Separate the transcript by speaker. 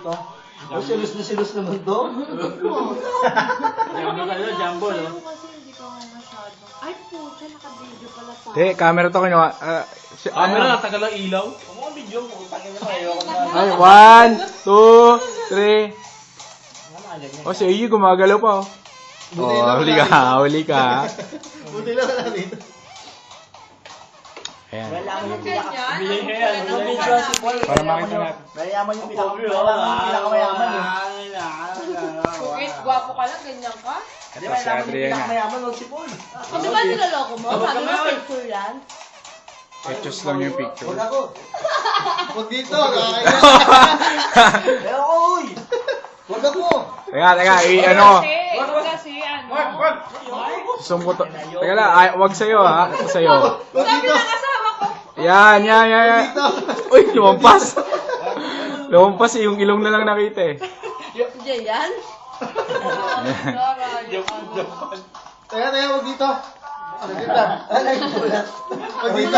Speaker 1: Oh, silos naman to.
Speaker 2: Jumbo ka doon, jumbo, no?
Speaker 3: Kasi hindi ka nga masyado. Ay, pucha, naka-video pala sa...
Speaker 4: Hindi, camera to kinuha.
Speaker 2: Camera, tagal ang ilaw.
Speaker 4: Ay, 1, 2, 3. Oh, si Iyi gumagalaw pa, oh. Oh, huli ka, huli ka.
Speaker 1: Buti lang wala dito.
Speaker 4: Ayan.
Speaker 1: Malaman yung
Speaker 2: Bilhin ka yan.
Speaker 4: Para makita natin.
Speaker 1: Mayaman yung pinakamayaman eh.
Speaker 3: Wait, gwapo ka lang, ganyan ka?
Speaker 1: Di
Speaker 4: Ito
Speaker 1: ba
Speaker 4: si
Speaker 1: malaman yung
Speaker 4: Adriana.
Speaker 1: pinakamayaman o si Paul?
Speaker 3: O, di ba niloloko mo? Sabi mo picture yan?
Speaker 4: Pictures lang yung picture.
Speaker 1: Huwag ako. Huwag dito. Nakakaya. Ayoko, uy. Huwag ako.
Speaker 4: Teka, ano.
Speaker 3: Kasi, ano?
Speaker 4: Sumbot. Teka lang, wag sa'yo, ha. Ito sa'yo.
Speaker 1: Huwag
Speaker 3: Sabi
Speaker 1: dito.
Speaker 3: ng asawa ko,
Speaker 4: Yan.
Speaker 1: Dito.
Speaker 4: Uy, lumampas. Lumampas eh, yung ilong na lang nakita eh.
Speaker 3: diyan yan?
Speaker 1: Teka, huwag dito. Huwag dito. Huwag dito.